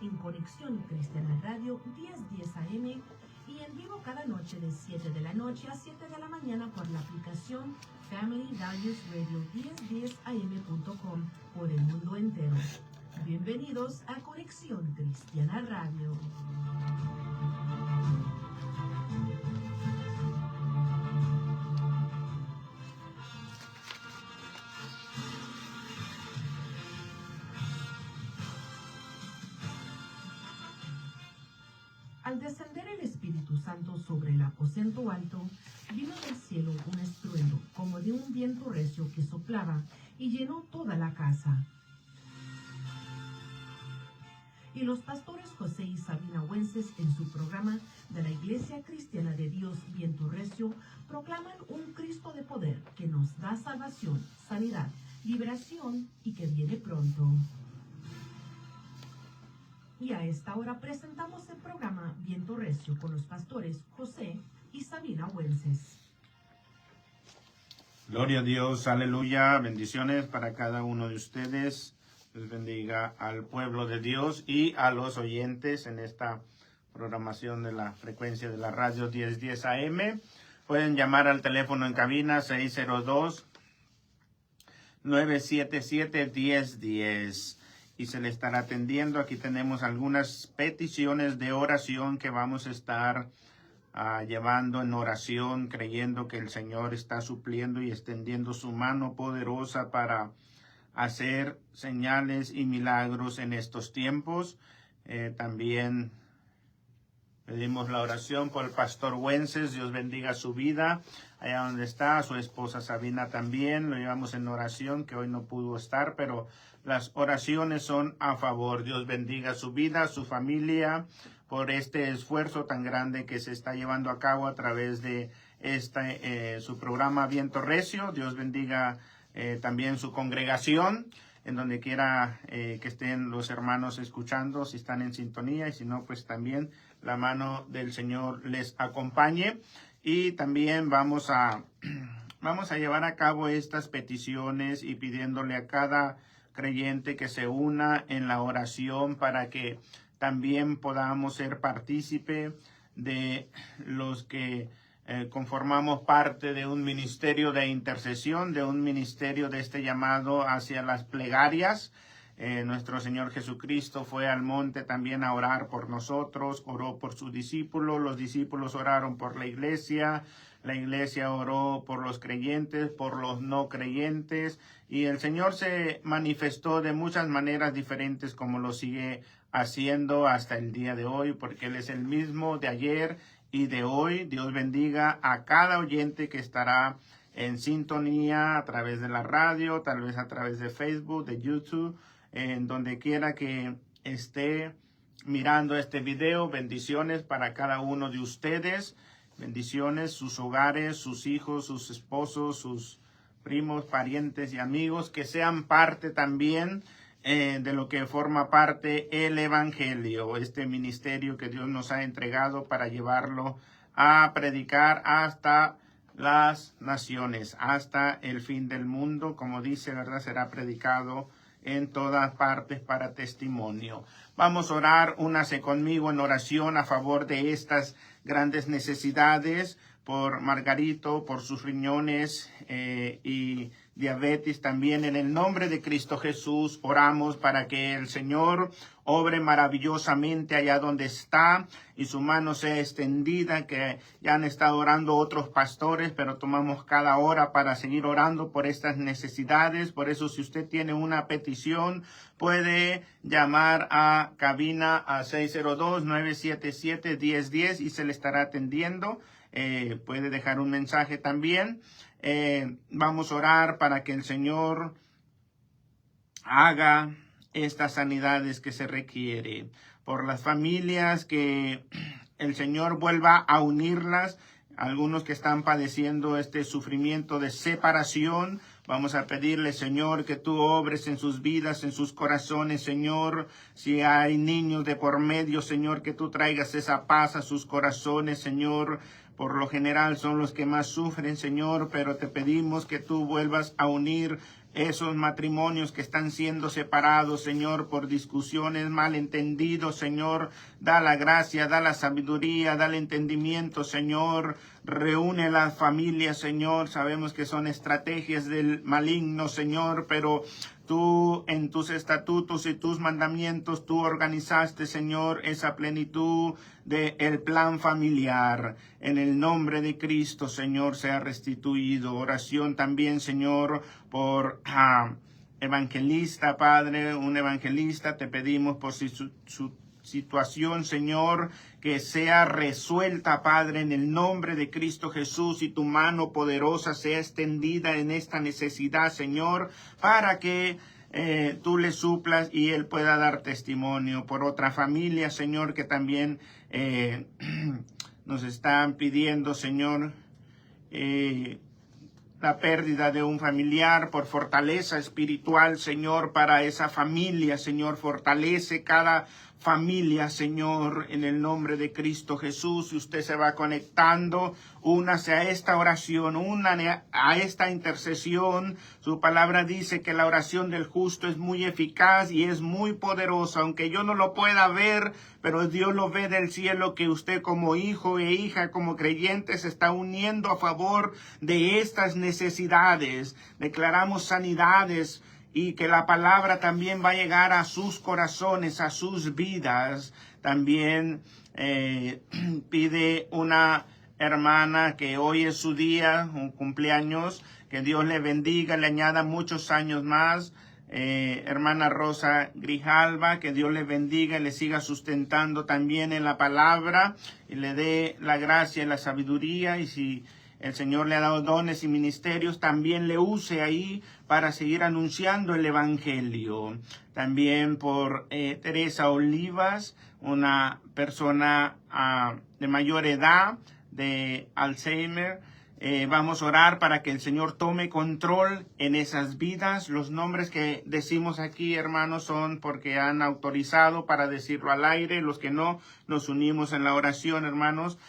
en Conexión Cristiana Radio 1010 AM y en vivo cada noche de 7 de la noche a 7 de la mañana por la aplicación Family Values Radio 1010am.com por el mundo entero. Bienvenidos a Conexión Cristiana Radio. Al descender el Espíritu Santo sobre el aposento alto, vino del cielo un estruendo como de un viento recio que soplaba y llenó toda la casa. Y los pastores José y Sabina Wences, en su programa de la Iglesia Cristiana de Dios Viento Recio, proclaman un Cristo de poder que nos da salvación, sanidad, liberación y que viene pronto. Y a esta hora presentamos el programa Viento Recio con los pastores José y Sabina Wences. Gloria a Dios, aleluya, bendiciones para cada uno de ustedes. Dios bendiga al pueblo de Dios y a los oyentes en esta programación de la frecuencia de la radio 1010 AM. Pueden llamar al teléfono en cabina 602-977-1010 y se le estará atendiendo. Aquí tenemos algunas peticiones de oración que vamos a estar llevando en oración, creyendo que el Señor está supliendo y extendiendo su mano poderosa para hacer señales y milagros en estos tiempos. También pedimos la oración por el pastor Wences. Dios bendiga su vida allá donde está, a su esposa Sabina también. Lo llevamos en oración, que hoy no pudo estar, pero las oraciones son a favor. Dios bendiga su vida, su familia, por este esfuerzo tan grande que se está llevando a cabo a través de su programa Viento Recio. Dios bendiga también su congregación, en donde quiera que estén los hermanos escuchando, si están en sintonía, y si no, pues también la mano del Señor les acompañe. Y también vamos a llevar a cabo estas peticiones y pidiéndole a cada creyente que se una en la oración para que también podamos ser partícipe de los que conformamos parte de un ministerio de intercesión, de un ministerio de este llamado hacia las plegarias. Nuestro Señor Jesucristo fue al monte también a orar por nosotros, oró por sus discípulos, los discípulos oraron por la iglesia oró por los creyentes, por los no creyentes, y el Señor se manifestó de muchas maneras diferentes, como lo sigue haciendo hasta el día de hoy, porque Él es el mismo de ayer y de hoy. Dios bendiga a cada oyente que estará en sintonía a través de la radio, tal vez a través de Facebook, de YouTube, en donde quiera que esté mirando este video. Bendiciones para cada uno de ustedes. Bendiciones, sus hogares, sus hijos, sus esposos, sus primos, parientes y amigos, que sean parte también de lo que forma parte el Evangelio, este ministerio que Dios nos ha entregado para llevarlo a predicar hasta las naciones, hasta el fin del mundo. Como dice, ¿verdad? Será predicado en todas partes para testimonio. Vamos a orar, únase conmigo en oración a favor de estas grandes necesidades, por Margarito, por sus riñones y diabetes también. En el nombre de Cristo Jesús oramos para que el Señor obre maravillosamente allá donde está y su mano sea extendida, que ya han estado orando otros pastores, pero tomamos cada hora para seguir orando por estas necesidades. Por eso, si usted tiene una petición, puede llamar a cabina a 602-977-1010 y se le estará atendiendo. Puede dejar un mensaje también. Vamos a orar para que el Señor haga estas sanidades que se requiere. Por las familias, que el Señor vuelva a unirlas. Algunos que están padeciendo este sufrimiento de separación, vamos a pedirle, Señor, que tú obres en sus vidas, en sus corazones, Señor. Si hay niños de por medio, Señor, que tú traigas esa paz a sus corazones, Señor. Por lo general son los que más sufren, Señor, pero te pedimos que tú vuelvas a unir esos matrimonios que están siendo separados, Señor, por discusiones, malentendidos, Señor. Da la gracia, da la sabiduría, da el entendimiento, Señor. Reúne las familias, Señor. Sabemos que son estrategias del maligno, Señor, pero tú en tus estatutos y tus mandamientos, tú organizaste, Señor, esa plenitud del plan familiar. En el nombre de Cristo, Señor, sea restituido. Oración también, Señor, por evangelista, Padre, un evangelista. Te pedimos por su situación, Señor, que sea resuelta, Padre, en el nombre de Cristo Jesús, y tu mano poderosa sea extendida en esta necesidad, Señor, para que tú le suplas y él pueda dar testimonio. Por otra familia, Señor, que también nos están pidiendo, Señor, la pérdida de un familiar, por fortaleza espiritual, Señor, para esa familia, Señor. Fortalece cada familia, Señor, en el nombre de Cristo Jesús. Y usted se va conectando, únase a esta oración, únase a esta intercesión. Su palabra dice que la oración del justo es muy eficaz y es muy poderosa, aunque yo no lo pueda ver, pero Dios lo ve del cielo, que usted como hijo e hija, como creyente, se está uniendo a favor de estas necesidades. Declaramos sanidades, y que la palabra también va a llegar a sus corazones, a sus vidas. También pide una hermana que hoy es su día, un cumpleaños, que Dios le bendiga, le añada muchos años más. Hermana Rosa Grijalva, que Dios le bendiga y le siga sustentando también en la palabra, y le dé la gracia y la sabiduría, y si el Señor le ha dado dones y ministerios, también le use ahí para seguir anunciando el Evangelio. También por Teresa Olivas, una persona de mayor edad, de Alzheimer. Vamos a orar para que el Señor tome control en esas vidas. Los nombres que decimos aquí, hermanos, son porque han autorizado para decirlo al aire. Los que no, nos unimos en la oración, hermanos.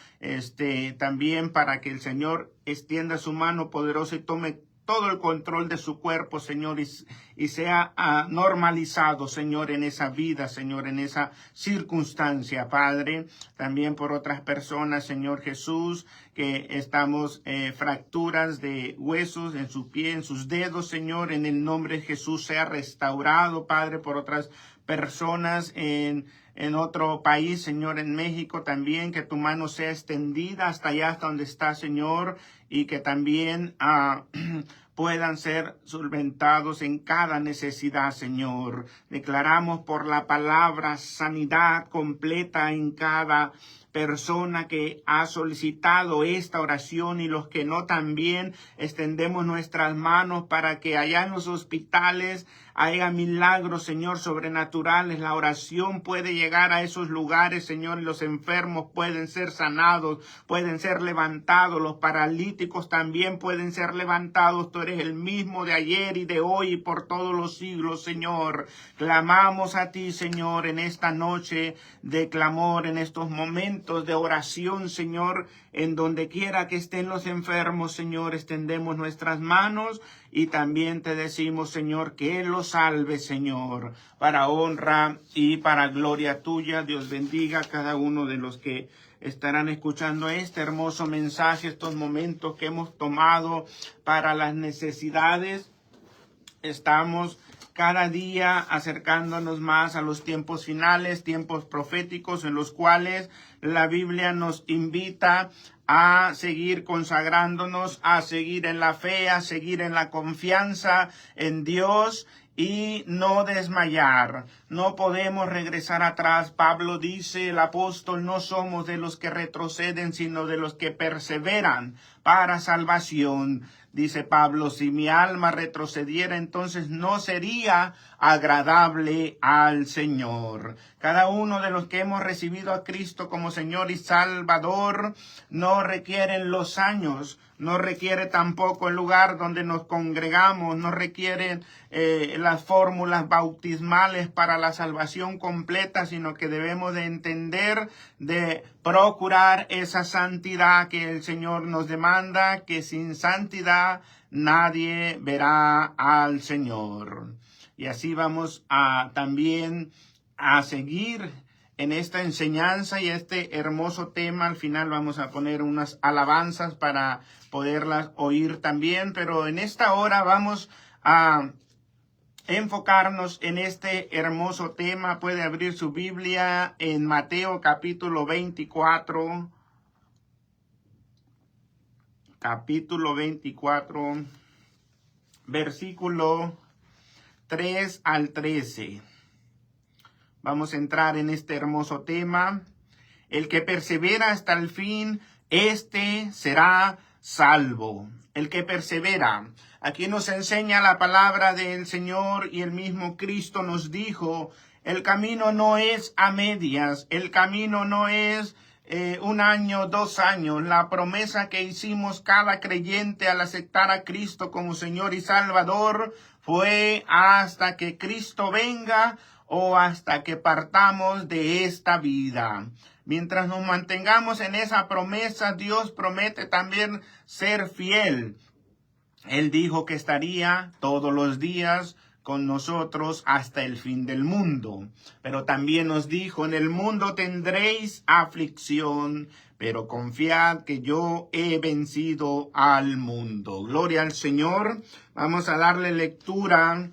También para que el Señor extienda su mano poderosa y tome todo el control de su cuerpo, Señor, y sea normalizado, Señor, en esa vida, Señor, en esa circunstancia, Padre. También por otras personas, Señor Jesús, que estamos fracturas de huesos en su pie, en sus dedos, Señor, en el nombre de Jesús, sea restaurado, Padre. Por otras personas en otro país, Señor, en México también, que tu mano sea extendida hasta allá, hasta donde está, Señor, y que también puedan ser solventados en cada necesidad, Señor. Declaramos por la palabra sanidad completa en cada persona que ha solicitado esta oración, y los que no también extendemos nuestras manos para que allá en los hospitales haya milagros, Señor, sobrenaturales. La oración puede llegar a esos lugares, Señor, y los enfermos pueden ser sanados, pueden ser levantados, los paralíticos también pueden ser levantados. Tú eres el mismo de ayer y de hoy y por todos los siglos, Señor. Clamamos a ti, Señor, en esta noche de clamor, en estos momentos de oración, Señor. En donde quiera que estén los enfermos, Señor, extendemos nuestras manos y también te decimos, Señor, que Él los salve, Señor, para honra y para gloria tuya. Dios bendiga a cada uno de los que estarán escuchando este hermoso mensaje, estos momentos que hemos tomado para las necesidades. Estamos cada día acercándonos más a los tiempos finales, tiempos proféticos en los cuales la Biblia nos invita a seguir consagrándonos, a seguir en la fe, a seguir en la confianza en Dios y no desmayar. No podemos regresar atrás. Pablo dice, el apóstol, no somos de los que retroceden, sino de los que perseveran para salvación. Dice Pablo, si mi alma retrocediera, entonces no sería agradable al Señor. Cada uno de los que hemos recibido a Cristo como Señor y Salvador no requieren los años, no requiere tampoco el lugar donde nos congregamos, no requieren las fórmulas bautismales para la salvación completa, sino que debemos de entender, de procurar esa santidad que el Señor nos demanda manda que sin santidad nadie verá al Señor. Y así vamos también a seguir en esta enseñanza y este hermoso tema. Al final vamos a poner unas alabanzas para poderlas oír también, pero en esta hora vamos a enfocarnos en este hermoso tema. Puede abrir su Biblia en Mateo capítulo 24. Capítulo 24, versículo 3 al 13. Vamos a entrar en este hermoso tema. El que persevera hasta el fin, este será salvo. El que persevera. Aquí nos enseña la palabra del Señor y el mismo Cristo nos dijo, el camino no es a medias, el camino no es 1 año, 2 años. La promesa que hicimos cada creyente al aceptar a Cristo como Señor y Salvador fue hasta que Cristo venga o hasta que partamos de esta vida. Mientras nos mantengamos en esa promesa, Dios promete también ser fiel. Él dijo que estaría todos los días con nosotros hasta el fin del mundo. Pero también nos dijo, en el mundo tendréis aflicción, pero confiad que yo he vencido al mundo. Gloria al Señor. Vamos a darle lectura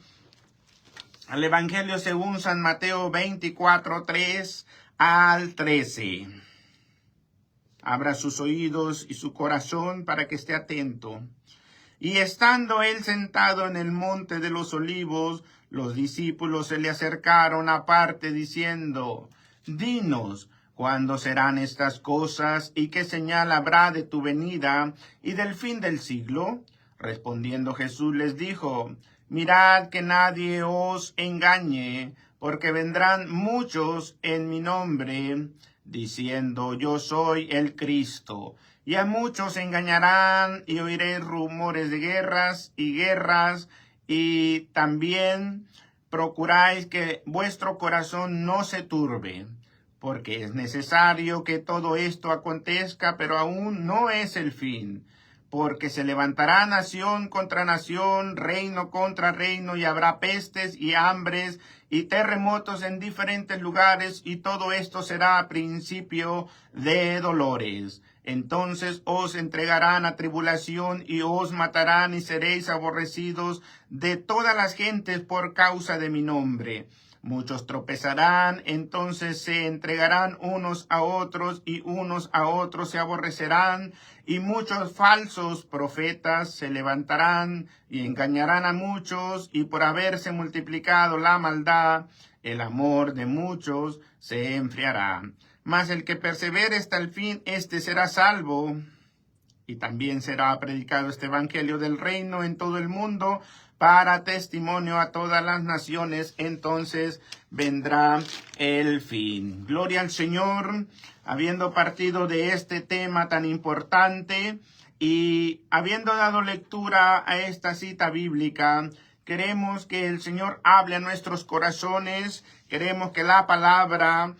al Evangelio según San Mateo 24, 3 al 13. Abra sus oídos y su corazón para que esté atento. Y estando él sentado en el monte de los olivos, los discípulos se le acercaron aparte diciendo, dinos, ¿cuándo serán estas cosas y qué señal habrá de tu venida y del fin del siglo? Respondiendo Jesús les dijo, mirad que nadie os engañe, porque vendrán muchos en mi nombre, diciendo, yo soy el Cristo. Y a muchos engañarán y oiréis rumores de guerras, y también procuráis que vuestro corazón no se turbe, porque es necesario que todo esto acontezca, pero aún no es el fin. Porque se levantará nación contra nación, reino contra reino, y habrá pestes y hambres y terremotos en diferentes lugares, y todo esto será principio de dolores. Entonces os entregarán a tribulación y os matarán y seréis aborrecidos de todas las gentes por causa de mi nombre. Muchos tropezarán, entonces se entregarán unos a otros y unos a otros se aborrecerán, y muchos falsos profetas se levantarán y engañarán a muchos, y por haberse multiplicado la maldad, el amor de muchos se enfriará. Mas el que persevere hasta el fin, este será salvo. Y también será predicado este evangelio del reino en todo el mundo para testimonio a todas las naciones. Entonces vendrá el fin. Gloria al Señor. Habiendo partido de este tema tan importante y habiendo dado lectura a esta cita bíblica, queremos que el Señor hable a nuestros corazones. Queremos que la palabra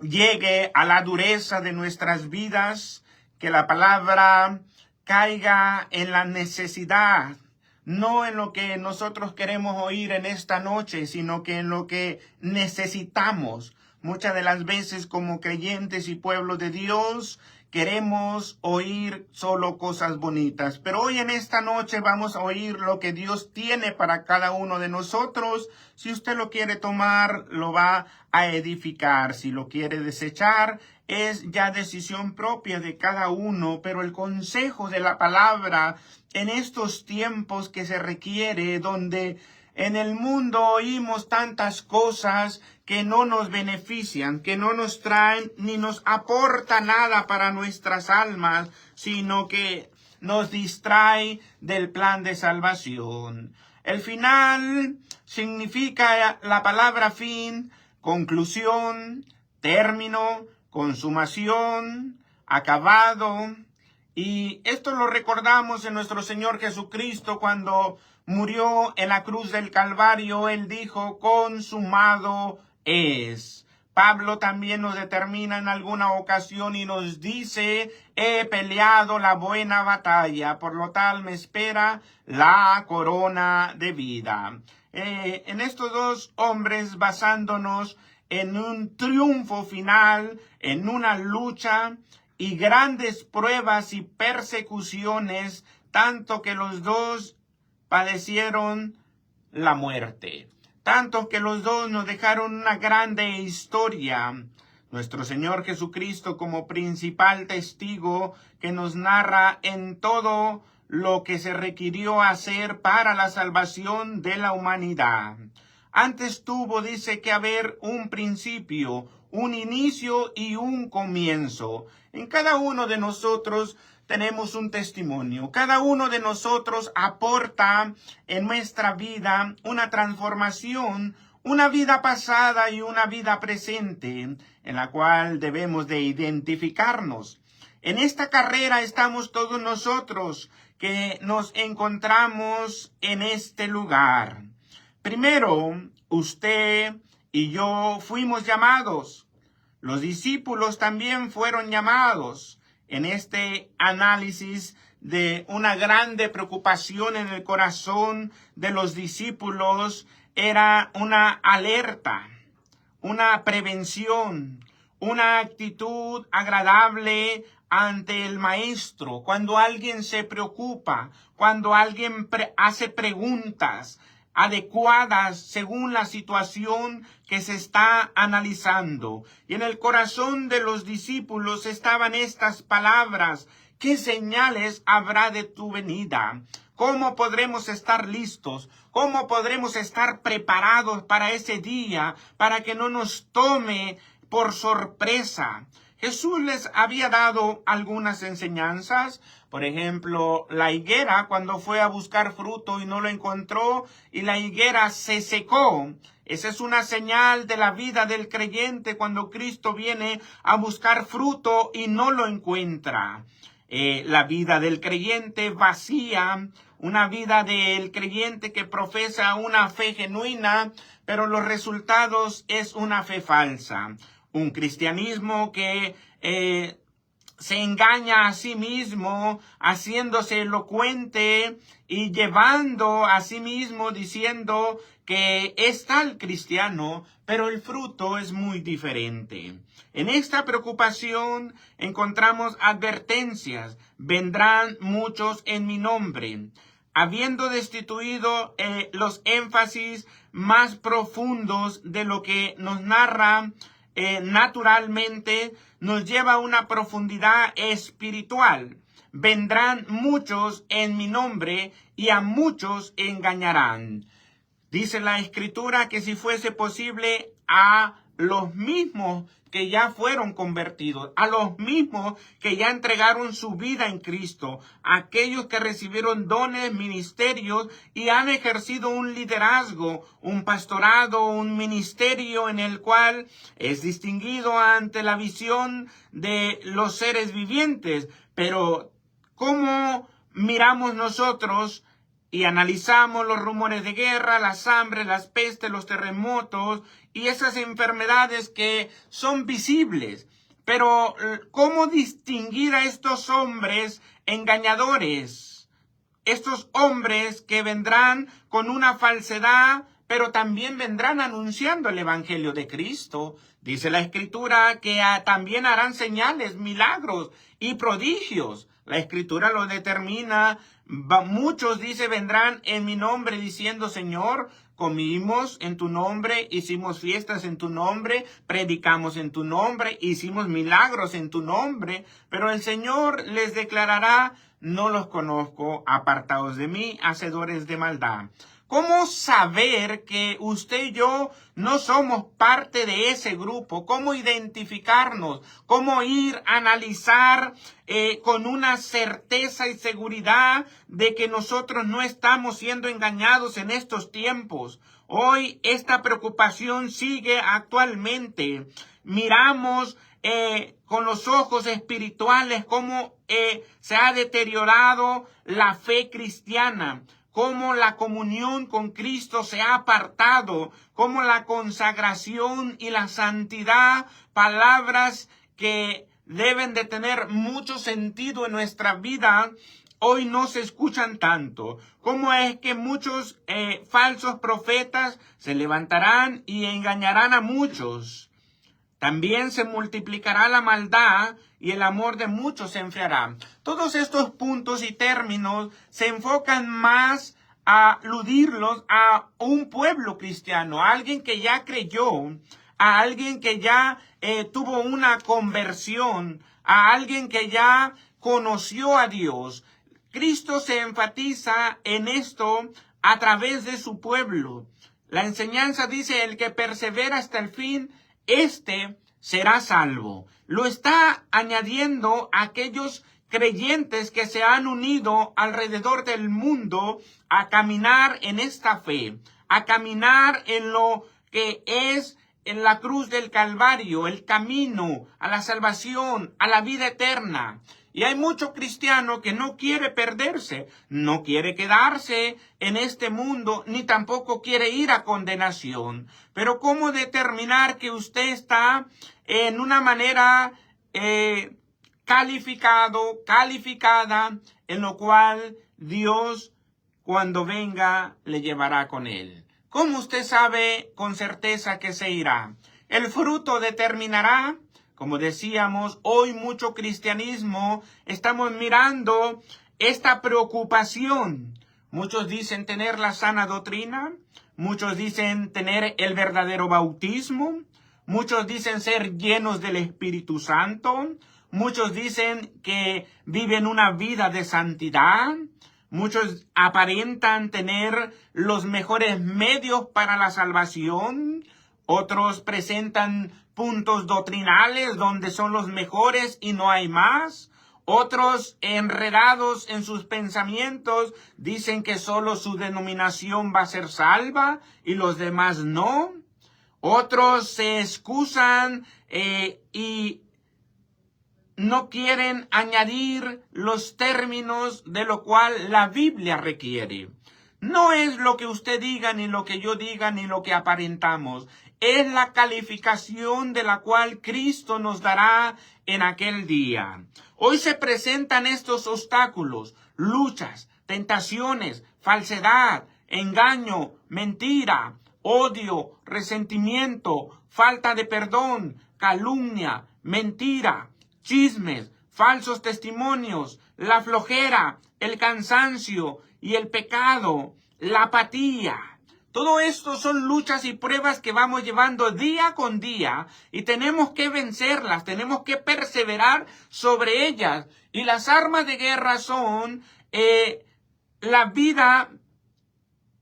llegue a la dureza de nuestras vidas, que la palabra caiga en la necesidad, no en lo que nosotros queremos oír en esta noche, sino que en lo que necesitamos. Muchas de las veces como creyentes y pueblo de Dios queremos oír solo cosas bonitas, pero hoy en esta noche vamos a oír lo que Dios tiene para cada uno de nosotros. Si usted lo quiere tomar, lo va a edificar. Si lo quiere desechar, es ya decisión propia de cada uno, pero el consejo de la palabra en estos tiempos que se requiere, donde en el mundo oímos tantas cosas que no nos benefician, que no nos traen ni nos aporta nada para nuestras almas, sino que nos distrae del plan de salvación. El final significa la palabra fin, conclusión, término, consumación, acabado. Y esto lo recordamos en nuestro Señor Jesucristo cuando murió en la cruz del Calvario. Él dijo, consumado es. Pablo también nos determina en alguna ocasión y nos dice: he peleado la buena batalla, por lo tal me espera la corona de vida. En estos dos hombres, basándonos en un triunfo final, en una lucha y grandes pruebas y persecuciones, tanto que los dos padecieron la muerte. Tanto que los dos nos dejaron una grande historia. Nuestro Señor Jesucristo como principal testigo que nos narra en todo lo que se requirió hacer para la salvación de la humanidad. Antes tuvo, dice, que haber un principio, un inicio y un comienzo. En cada uno de nosotros tenemos un testimonio. Cada uno de nosotros aporta en nuestra vida una transformación, una vida pasada y una vida presente, en la cual debemos de identificarnos. En esta carrera estamos todos nosotros que nos encontramos en este lugar. Primero, usted y yo fuimos llamados. Los discípulos también fueron llamados. En este análisis de una grande preocupación en el corazón de los discípulos era una alerta, una prevención, una actitud agradable ante el maestro. Cuando alguien se preocupa, cuando alguien hace preguntas adecuadas según la situación que se está analizando. Y en el corazón de los discípulos estaban estas palabras: ¿qué señales habrá de tu venida? ¿Cómo podremos estar listos? ¿Cómo podremos estar preparados para ese día, para que no nos tome por sorpresa? Jesús les había dado algunas enseñanzas. Por ejemplo, la higuera, cuando fue a buscar fruto y no lo encontró, y la higuera se secó. Esa es una señal de la vida del creyente cuando Cristo viene a buscar fruto y no lo encuentra. La vida del creyente vacía, una vida del creyente que profesa una fe genuina, pero los resultados es una fe falsa. Un cristianismo que se engaña a sí mismo, haciéndose elocuente y llevando a sí mismo diciendo que es tal cristiano, pero el fruto es muy diferente. En esta preocupación encontramos advertencias: vendrán muchos en mi nombre. Habiendo destituido los énfasis más profundos de lo que nos narra naturalmente, nos lleva a una profundidad espiritual. Vendrán muchos en mi nombre y a muchos engañarán. Dice la Escritura que si fuese posible, a los mismos que ya fueron convertidos, a los mismos que ya entregaron su vida en Cristo, aquellos que recibieron dones, ministerios y han ejercido un liderazgo, un pastorado, un ministerio en el cual es distinguido ante la visión de los seres vivientes. Pero ¿cómo miramos nosotros y analizamos los rumores de guerra, las hambres, las pestes, los terremotos y esas enfermedades que son visibles? Pero ¿cómo distinguir a estos hombres engañadores? Estos hombres que vendrán con una falsedad, pero también vendrán anunciando el evangelio de Cristo. Dice la Escritura que también harán señales, milagros y prodigios. La Escritura lo determina. Muchos, dice, vendrán en mi nombre diciendo: Señor, comimos en tu nombre, hicimos fiestas en tu nombre, predicamos en tu nombre, hicimos milagros en tu nombre. Pero el Señor les declarará: no los conozco, apartados de mí, hacedores de maldad. ¿Cómo saber que usted y yo no somos parte de ese grupo? ¿Cómo identificarnos? ¿Cómo ir a analizar con una certeza y seguridad de que nosotros no estamos siendo engañados en estos tiempos? Hoy esta preocupación sigue actualmente. Miramos con los ojos espirituales cómo se ha deteriorado la fe cristiana. cómo la comunión con Cristo se ha apartado, cómo la consagración y la santidad, palabras que deben de tener mucho sentido en nuestra vida, hoy no se escuchan tanto. ¿Cómo es que muchos falsos profetas se levantarán y engañarán a muchos? También se multiplicará la maldad y el amor de muchos se enfriará. Todos estos puntos y términos se enfocan más a aludirlos a un pueblo cristiano, a alguien que ya creyó, a alguien que ya tuvo una conversión, a alguien que ya conoció a Dios. Cristo se enfatiza en esto a través de su pueblo. La enseñanza dice: el que persevera hasta el fin, este será salvo. Lo está añadiendo a aquellos creyentes que se han unido alrededor del mundo a caminar en esta fe, a caminar en lo que es en la cruz del Calvario, el camino a la salvación, a la vida eterna. Y hay mucho cristiano que no quiere perderse, no quiere quedarse en este mundo, ni tampoco quiere ir a condenación. Pero ¿cómo determinar que usted está en una manera calificada, en lo cual Dios, cuando venga, le llevará con él? ¿Cómo usted sabe con certeza que se irá? El fruto determinará. Como decíamos, hoy mucho cristianismo estamos mirando esta preocupación. Muchos dicen tener la sana doctrina, muchos dicen tener el verdadero bautismo, muchos dicen ser llenos del Espíritu Santo, muchos dicen que viven una vida de santidad, muchos aparentan tener los mejores medios para la salvación, otros presentan puntos doctrinales donde son los mejores y no hay más. Otros, enredados en sus pensamientos, dicen que solo su denominación va a ser salva y los demás no. Otros se excusan y no quieren añadir los términos de lo cual la Biblia requiere. No es lo que usted diga, ni lo que yo diga, ni lo que aparentamos. Es la calificación de la cual Cristo nos dará en aquel día. Hoy se presentan estos obstáculos, luchas, tentaciones, falsedad, engaño, mentira, odio, resentimiento, falta de perdón, calumnia, mentira, chismes, falsos testimonios, la flojera, el cansancio y el pecado, la apatía. Todo esto son luchas y pruebas que vamos llevando día con día y tenemos que vencerlas, tenemos que perseverar sobre ellas. Y las armas de guerra son la vida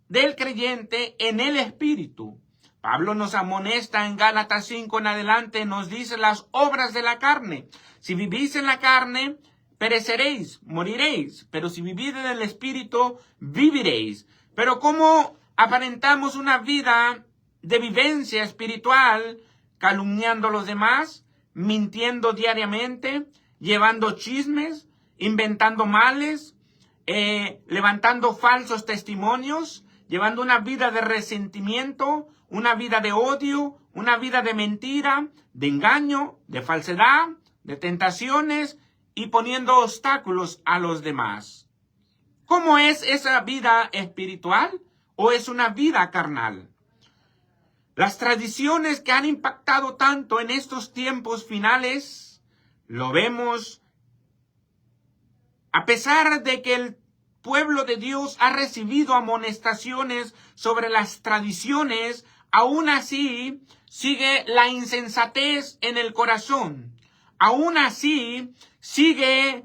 del creyente en el Espíritu. Pablo nos amonesta en Gálatas 5 en adelante, nos dice las obras de la carne. Si vivís en la carne, pereceréis, moriréis, pero si vivís en el Espíritu, viviréis. Pero ¿cómo aparentamos una vida de vivencia espiritual, calumniando a los demás, mintiendo diariamente, llevando chismes, inventando males, levantando falsos testimonios, llevando una vida de resentimiento, una vida de odio, una vida de mentira, de engaño, de falsedad, de tentaciones y poniendo obstáculos a los demás? ¿Cómo es esa vida espiritual o es una vida carnal? Las tradiciones que han impactado tanto en estos tiempos finales, lo vemos, a pesar de que el pueblo de Dios ha recibido amonestaciones sobre las tradiciones, aún así sigue la insensatez en el corazón. Aún así sigue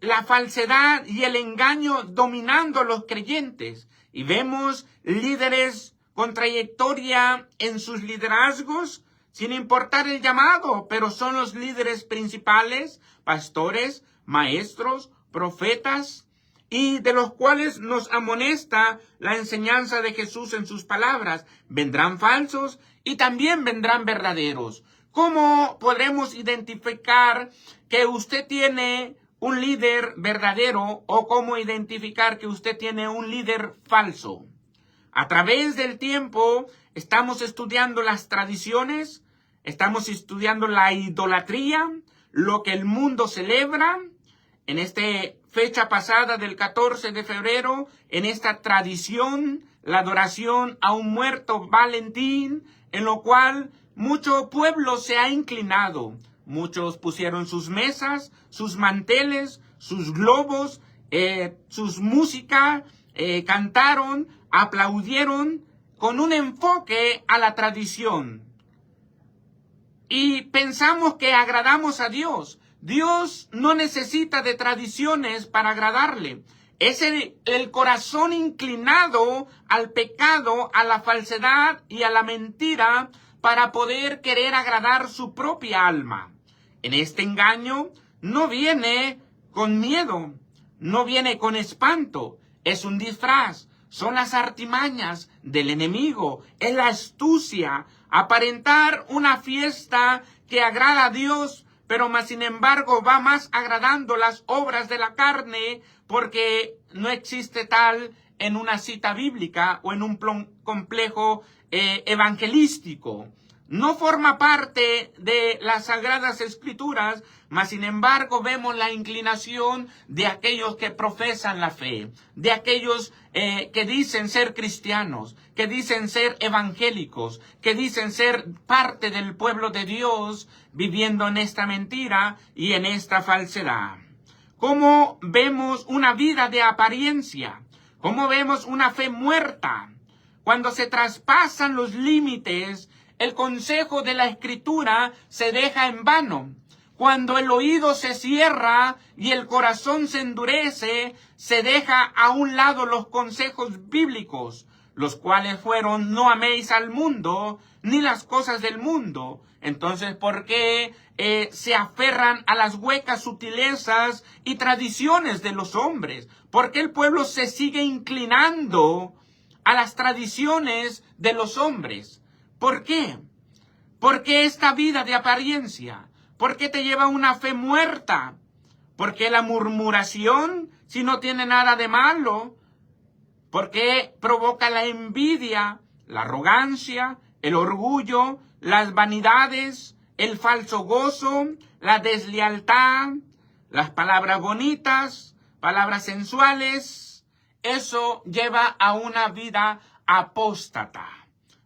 la falsedad y el engaño dominando a los creyentes. Y vemos líderes con trayectoria en sus liderazgos, sin importar el llamado, pero son los líderes principales, pastores, maestros, profetas, y de los cuales nos amonesta la enseñanza de Jesús en sus palabras. Vendrán falsos y también vendrán verdaderos. ¿Cómo podremos identificar que usted tiene un líder verdadero o cómo identificar que usted tiene un líder falso. A través del tiempo estamos estudiando las tradiciones, estamos estudiando la idolatría, lo que el mundo celebra. En esta fecha pasada del 14 de febrero, en esta tradición, la adoración a un muerto Valentín, en lo cual mucho pueblo se ha inclinado. Muchos pusieron sus mesas, sus manteles, sus globos, sus música, cantaron, aplaudieron con un enfoque a la tradición. Y pensamos que agradamos a Dios. Dios no necesita de tradiciones para agradarle. Es el corazón inclinado al pecado, a la falsedad y a la mentira para poder querer agradar su propia alma. En este engaño no viene con miedo, no viene con espanto, es un disfraz, son las artimañas del enemigo, es la astucia, aparentar una fiesta que agrada a Dios, pero más sin embargo va más agradando las obras de la carne, porque no existe tal en una cita bíblica o en un complejo evangelístico. No forma parte de las Sagradas Escrituras, mas sin embargo vemos la inclinación de aquellos que profesan la fe, de aquellos que dicen ser cristianos, que dicen ser evangélicos, que dicen ser parte del pueblo de Dios, viviendo en esta mentira y en esta falsedad. ¿Cómo vemos una vida de apariencia? ¿Cómo vemos una fe muerta? Cuando se traspasan los límites, el consejo de la Escritura se deja en vano. Cuando el oído se cierra y el corazón se endurece, se deja a un lado los consejos bíblicos, los cuales fueron: no améis al mundo, ni las cosas del mundo. Entonces, ¿por qué se aferran a las huecas sutilezas y tradiciones de los hombres? ¿Por qué el pueblo se sigue inclinando a las tradiciones de los hombres? ¿Por qué? ¿Por qué esta vida de apariencia? ¿Por qué te lleva a una fe muerta? ¿Por qué la murmuración, si no tiene nada de malo? ¿Por qué provoca la envidia, la arrogancia, el orgullo, las vanidades, el falso gozo, la deslealtad, las palabras bonitas, palabras sensuales? Eso lleva a una vida apóstata.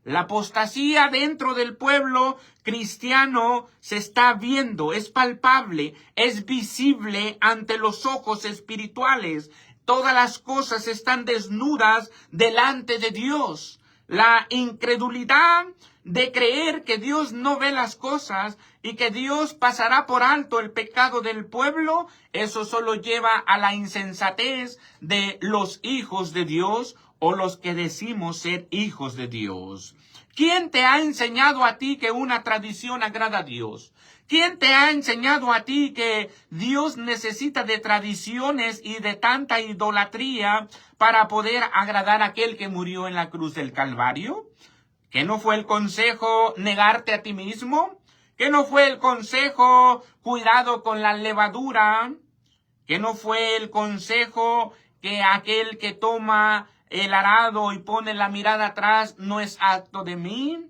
La apostasía dentro del pueblo cristiano se está viendo, es palpable, es visible ante los ojos espirituales. Todas las cosas están desnudas delante de Dios. La incredulidad de creer que Dios no ve las cosas y que Dios pasará por alto el pecado del pueblo, eso solo lleva a la insensatez de los hijos de Dios, o los que decimos ser hijos de Dios. ¿Quién te ha enseñado a ti que una tradición agrada a Dios? ¿Quién te ha enseñado a ti que Dios necesita de tradiciones y de tanta idolatría para poder agradar a aquel que murió en la cruz del Calvario? ¿Que no fue el consejo negarte a ti mismo? ¿Que no fue el consejo cuidado con la levadura? ¿Que no fue el consejo que aquel que toma el arado y pone la mirada atrás no es acto de mí?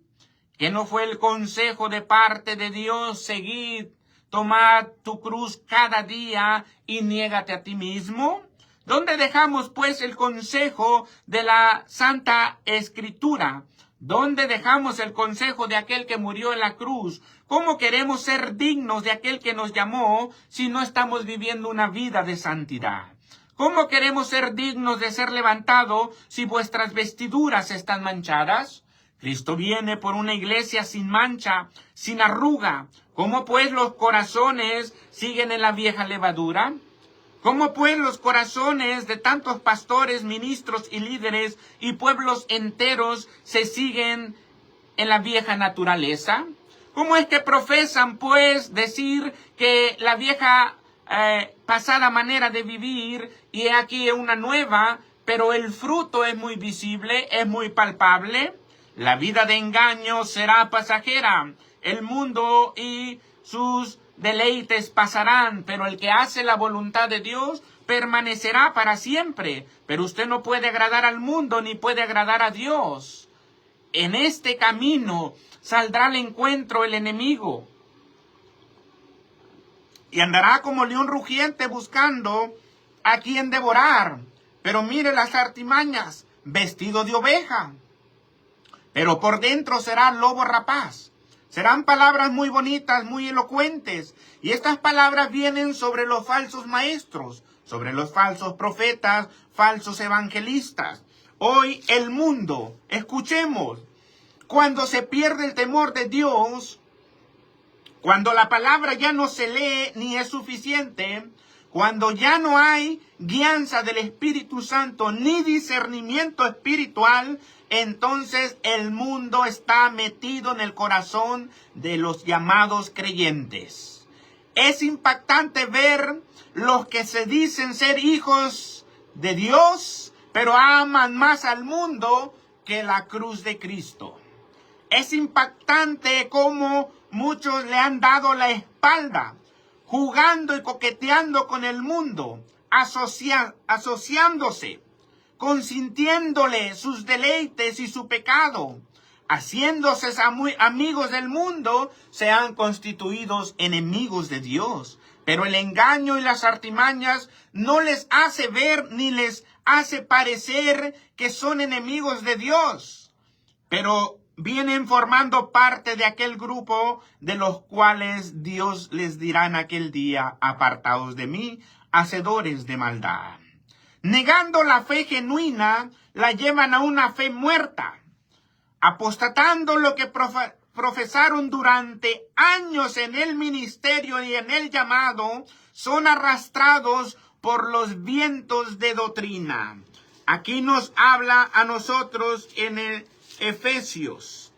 ¿Que no fue el consejo de parte de Dios: seguid, tomad tu cruz cada día y niégate a ti mismo? ¿Dónde dejamos pues el consejo de la Santa Escritura? ¿Dónde dejamos el consejo de aquel que murió en la cruz? ¿Cómo queremos ser dignos de aquel que nos llamó si no estamos viviendo una vida de santidad? ¿Cómo queremos ser dignos de ser levantados si vuestras vestiduras están manchadas? Cristo viene por una iglesia sin mancha, sin arruga. ¿Cómo pues los corazones siguen en la vieja levadura? ¿Cómo pues los corazones de tantos pastores, ministros y líderes y pueblos enteros se siguen en la vieja naturaleza? ¿Cómo es que profesan pues decir que la vieja pasada manera de vivir y aquí una nueva, pero el fruto es muy visible, es muy palpable? La vida de engaño será pasajera. el mundo y sus deleites pasarán, pero el que hace la voluntad de Dios permanecerá para siempre. Pero usted no puede agradar al mundo ni puede agradar a Dios. En este camino saldrá al encuentro el enemigo y andará como león rugiente buscando a quien devorar. Pero mire las artimañas, vestido de oveja, pero por dentro será lobo rapaz. Serán palabras muy bonitas, muy elocuentes, y estas palabras vienen sobre los falsos maestros, sobre los falsos profetas, falsos evangelistas. Hoy el mundo, escuchemos, cuando se pierde el temor de Dios, cuando la palabra ya no se lee ni es suficiente, cuando ya no hay guianza del Espíritu Santo ni discernimiento espiritual, entonces el mundo está metido en el corazón de los llamados creyentes. Es impactante ver los que se dicen ser hijos de Dios, pero aman más al mundo que la cruz de Cristo. Es impactante cómo muchos le han dado la espalda, jugando y coqueteando con el mundo, asociándose, consintiéndole sus deleites y su pecado, haciéndose amigos del mundo, se han constituido enemigos de Dios. Pero el engaño y las artimañas no les hace ver ni les hace parecer que son enemigos de Dios, pero vienen formando parte de aquel grupo de los cuales Dios les dirá en aquel día: apartados de mí, hacedores de maldad. Negando la fe genuina, la llevan a una fe muerta. Apostatando lo que profesaron durante años en el ministerio y en el llamado, son arrastrados por los vientos de doctrina. Aquí nos habla a nosotros en el Efesios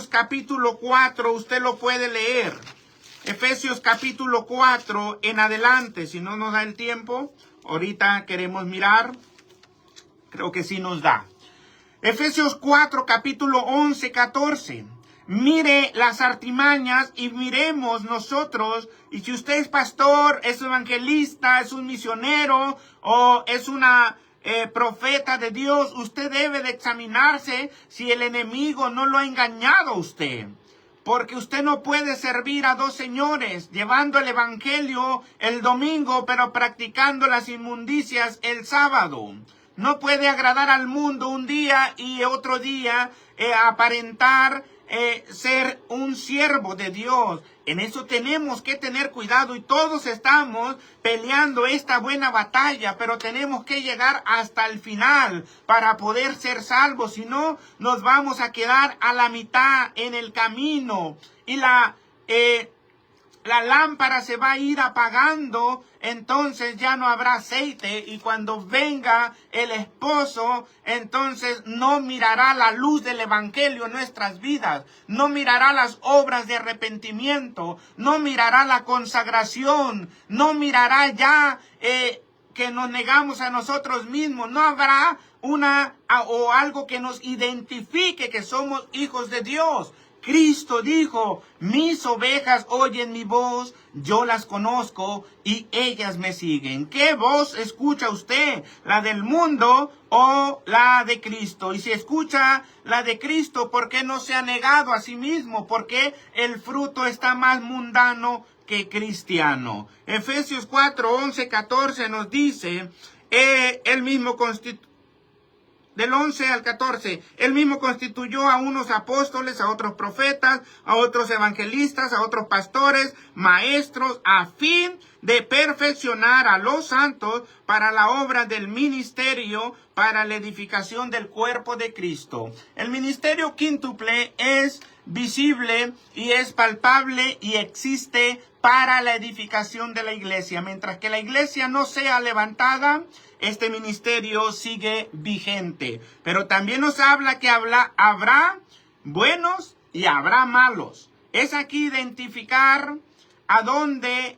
capítulo 4, usted lo puede leer. Efesios capítulo 4 en adelante, si no nos da el tiempo, ahorita queremos mirar, creo que sí nos da. Efesios 4, capítulo 11, 14. Mire las artimañas y miremos nosotros, y si usted es pastor, es evangelista, es un misionero o es una profeta de Dios, usted debe de examinarse si el enemigo no lo ha engañado a usted. Porque usted no puede servir a dos señores, llevando el evangelio el domingo, pero practicando las inmundicias el sábado. No puede agradar al mundo un día y otro día aparentar ser un siervo de Dios. En eso tenemos que tener cuidado, y todos estamos peleando esta buena batalla, pero tenemos que llegar hasta el final para poder ser salvos. Si no, nos vamos a quedar a la mitad en el camino y la lámpara se va a ir apagando, entonces ya no habrá aceite, y cuando venga el esposo, entonces no mirará la luz del evangelio en nuestras vidas, no mirará las obras de arrepentimiento, no mirará la consagración, no mirará ya que nos negamos a nosotros mismos, no habrá algo que nos identifique que somos hijos de Dios. Cristo dijo: mis ovejas oyen mi voz, yo las conozco y ellas me siguen. ¿Qué voz escucha usted? ¿La del mundo o la de Cristo? Y si escucha la de Cristo, ¿por qué no se ha negado a sí mismo? Porque el fruto está más mundano que cristiano. Efesios 4, 11, 14 nos dice, él mismo del 11 al 14, él mismo constituyó a unos apóstoles, a otros profetas, a otros evangelistas, a otros pastores, maestros, a fin de perfeccionar a los santos para la obra del ministerio, para la edificación del cuerpo de Cristo. El ministerio quíntuple es visible y es palpable y existe para la edificación de la iglesia. Mientras que la iglesia no sea levantada, este ministerio sigue vigente. Pero también nos habla que habrá buenos y habrá malos. Es aquí identificar a dónde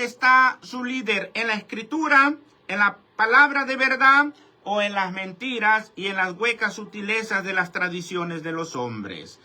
está su líder: en la escritura, en la palabra de verdad, o en las mentiras y en las huecas sutilezas de las tradiciones de los hombres.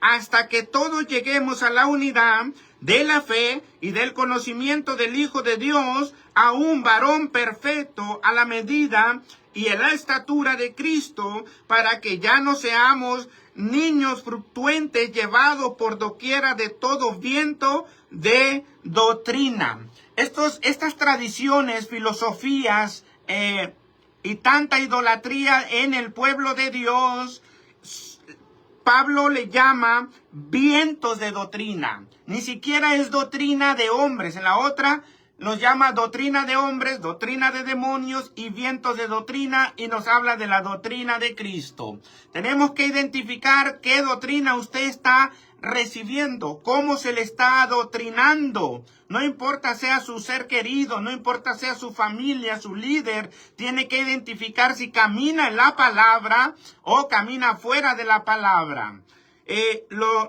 hasta que todos lleguemos a la unidad de la fe y del conocimiento del Hijo de Dios, a un varón perfecto, a la medida y en la estatura de Cristo, para que ya no seamos niños fluctuantes llevados por doquiera de todo viento de doctrina. Estas tradiciones, filosofías y tanta idolatría en el pueblo de Dios, Pablo le llama vientos de doctrina. Ni siquiera es doctrina de hombres. En la otra nos llama doctrina de hombres, doctrina de demonios y vientos de doctrina, y nos habla de la doctrina de Cristo. Tenemos que identificar qué doctrina usted está recibiendo, cómo se le está adoctrinando. No importa sea su ser querido, no importa sea su familia, su líder, tiene que identificar si camina en la palabra o camina fuera de la palabra.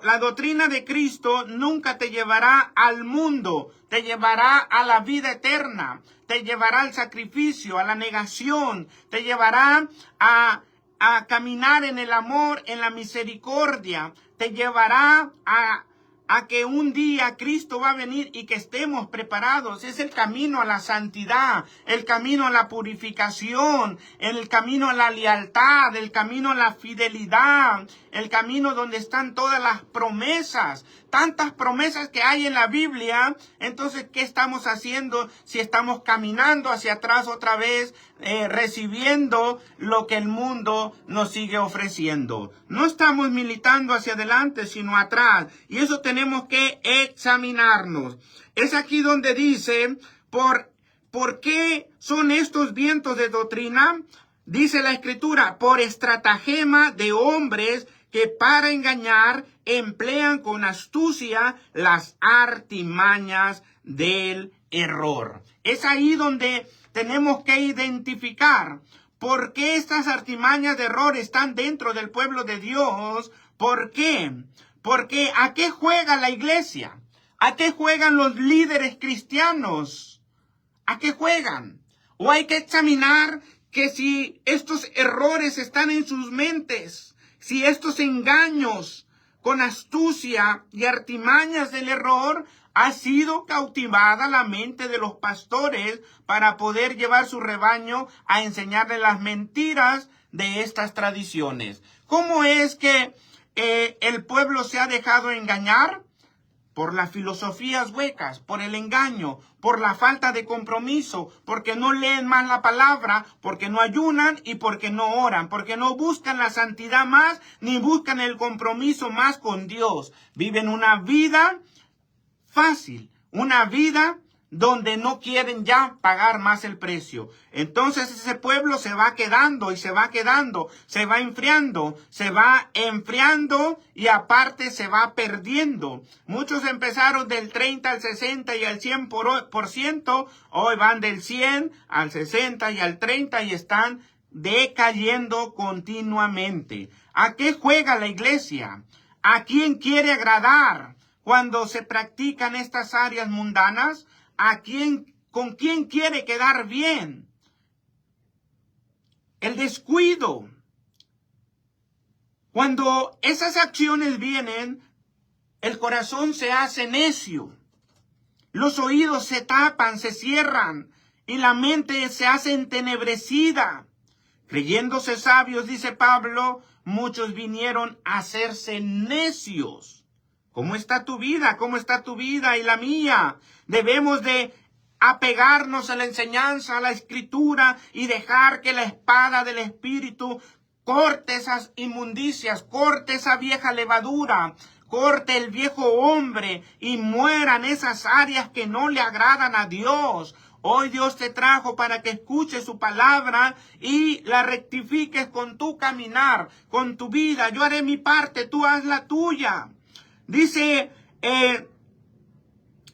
La doctrina de Cristo nunca te llevará al mundo, te llevará a la vida eterna, te llevará al sacrificio, a la negación, te llevará a caminar en el amor, en la misericordia, te llevará a que un día Cristo va a venir y que estemos preparados. Es el camino a la santidad, el camino a la purificación, el camino a la lealtad, el camino a la fidelidad, el camino donde están todas las promesas, tantas promesas que hay en la Biblia. Entonces, ¿qué estamos haciendo si estamos caminando hacia atrás otra vez, recibiendo lo que el mundo nos sigue ofreciendo? No estamos militando hacia adelante, sino atrás. Y eso tenemos que examinarnos. Es aquí donde dice, ¿por qué son estos vientos de doctrina? Dice la Escritura, por estratagema de hombres que para engañar emplean con astucia las artimañas del error. Es ahí donde tenemos que identificar por qué estas artimañas de error están dentro del pueblo de Dios. ¿Por qué? Porque ¿a qué juega la iglesia? ¿A qué juegan los líderes cristianos? ¿A qué juegan? O hay que examinar que si estos errores están en sus mentes, si estos engaños con astucia y artimañas del error ha sido cautivada la mente de los pastores para poder llevar su rebaño a enseñarle las mentiras de estas tradiciones. ¿Cómo es que el pueblo se ha dejado engañar? Por las filosofías huecas, por el engaño, por la falta de compromiso, porque no leen más la palabra, porque no ayunan y porque no oran, porque no buscan la santidad más, ni buscan el compromiso más con Dios. Viven una vida fácil, una vida donde no quieren ya pagar más el precio. Entonces ese pueblo se va quedando y se va quedando, se va enfriando y aparte se va perdiendo. Muchos empezaron del 30 al 60 y al 100%, hoy van del 100 al 60 y al 30 y están decayendo continuamente. ¿A qué juega la iglesia? ¿A quién quiere agradar cuando se practican estas áreas mundanas? ¿Con quién quiere quedar bien? El descuido. Cuando esas acciones vienen, el corazón se hace necio. Los oídos se tapan, se cierran y la mente se hace entenebrecida. Creyéndose sabios, dice Pablo, muchos vinieron a hacerse necios. ¿Cómo está tu vida? ¿Cómo está tu vida y la mía? Debemos de apegarnos a la enseñanza, a la escritura y dejar que la espada del Espíritu corte esas inmundicias, corte esa vieja levadura, corte el viejo hombre y mueran esas áreas que no le agradan a Dios. Hoy Dios te trajo para que escuches su palabra y la rectifiques con tu caminar, con tu vida. Yo haré mi parte, tú haz la tuya. Dice,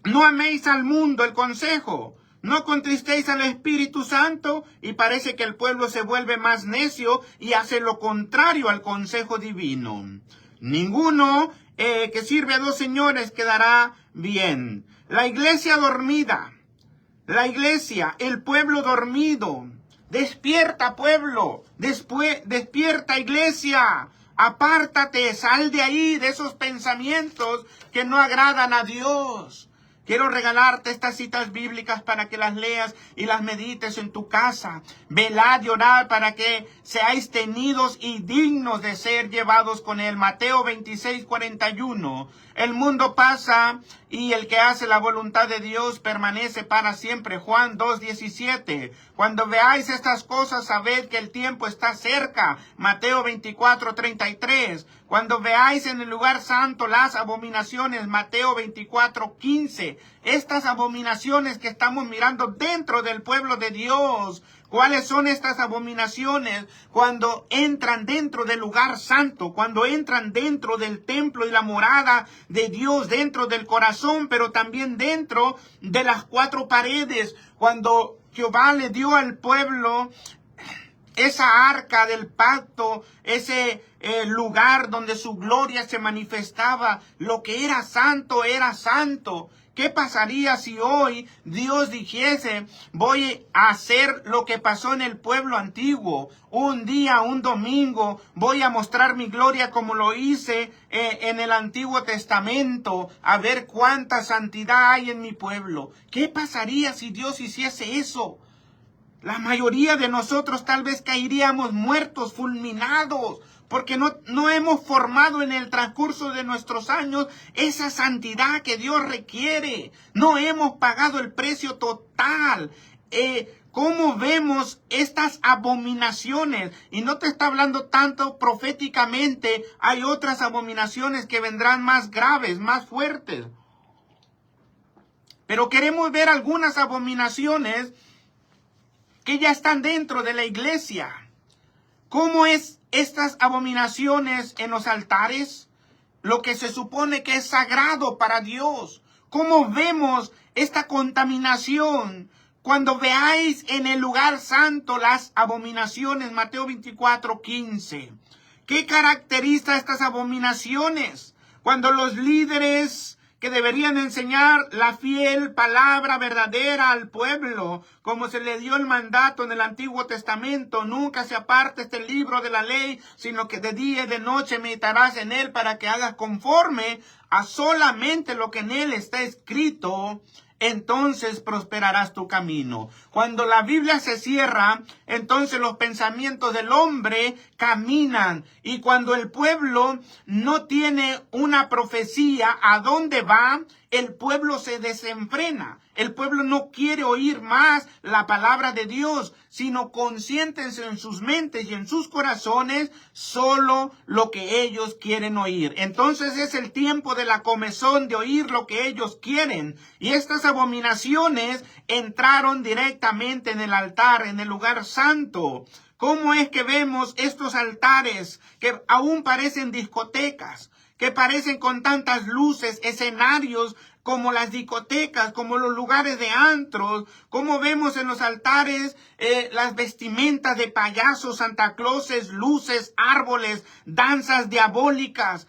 no améis al mundo, el consejo. No contristéis al Espíritu Santo, y parece que el pueblo se vuelve más necio y hace lo contrario al consejo divino. Ninguno que sirve a dos señores quedará bien. La iglesia dormida, el pueblo dormido. Despierta, pueblo, despierta, iglesia. Apártate, sal de ahí, de esos pensamientos que no agradan a Dios. Quiero regalarte estas citas bíblicas para que las leas y las medites en tu casa. Velad y orad para que seáis tenidos y dignos de ser llevados con Él. Mateo 26:41. El mundo pasa y el que hace la voluntad de Dios permanece para siempre. Juan 2:17. Cuando veáis estas cosas, sabed que el tiempo está cerca. Mateo 24:33. Cuando veáis en el lugar santo las abominaciones. Mateo 24:15. Estas abominaciones que estamos mirando dentro del pueblo de Dios. ¿Cuáles son estas abominaciones? Cuando entran dentro del lugar santo, cuando entran dentro del templo y la morada de Dios, dentro del corazón, pero también dentro de las cuatro paredes. Cuando Jehová le dio al pueblo esa arca del pacto, ese lugar donde su gloria se manifestaba, lo que era santo era santo. ¿Qué pasaría si hoy Dios dijese, voy a hacer lo que pasó en el pueblo antiguo? Un día, un domingo, voy a mostrar mi gloria como lo hice en el Antiguo Testamento, a ver cuánta santidad hay en mi pueblo. ¿Qué pasaría si Dios hiciese eso? La mayoría de nosotros tal vez caeríamos muertos, fulminados, porque no hemos formado en el transcurso de nuestros años esa santidad que Dios requiere. No hemos pagado el precio total. ¿Cómo vemos estas abominaciones? Y no te está hablando tanto proféticamente. Hay otras abominaciones que vendrán más graves, más fuertes. Pero queremos ver algunas abominaciones que ya están dentro de la iglesia. ¿Cómo es estas abominaciones en los altares? Lo que se supone que es sagrado para Dios. ¿Cómo vemos esta contaminación? Cuando veáis en el lugar santo las abominaciones, Mateo 24:15. ¿Qué caracteriza estas abominaciones? Cuando los líderes que deberían enseñar la fiel palabra verdadera al pueblo, como se le dio el mandato en el Antiguo Testamento, nunca se aparte este libro de la ley, sino que de día y de noche meditarás en él para que hagas conforme a solamente lo que en él está escrito, entonces prosperarás tu camino. Cuando la Biblia se cierra, entonces los pensamientos del hombre caminan. Y cuando el pueblo no tiene una profecía a dónde va, el pueblo se desenfrena. El pueblo no quiere oír más la palabra de Dios, sino consiéntense en sus mentes y en sus corazones solo lo que ellos quieren oír. Entonces es el tiempo de la comezón, de oír lo que ellos quieren. Y estas abominaciones entraron directamente en el altar, en el lugar santo. ¿Cómo es que vemos estos altares que aún parecen discotecas, que parecen con tantas luces, escenarios como las discotecas, como los lugares de antros? ¿Cómo vemos en los altares las vestimentas de payasos, Santa Clauses, luces, árboles, danzas diabólicas,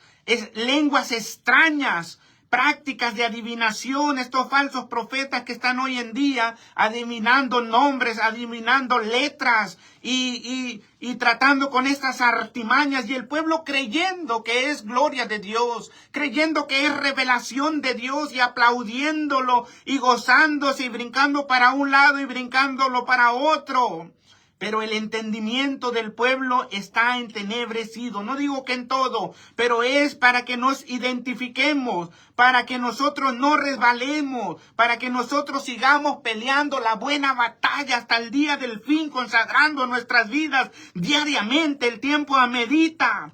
lenguas extrañas, prácticas de adivinación, estos falsos profetas que están hoy en día adivinando nombres, adivinando letras y tratando con estas artimañas, y el pueblo creyendo que es gloria de Dios, creyendo que es revelación de Dios y aplaudiéndolo y gozándose y brincando para un lado y brincándolo para otro. Pero el entendimiento del pueblo está entenebrecido. No digo que en todo, pero es para que nos identifiquemos, para que nosotros no resbalemos, para que nosotros sigamos peleando la buena batalla hasta el día del fin, consagrando nuestras vidas diariamente. El tiempo amerita.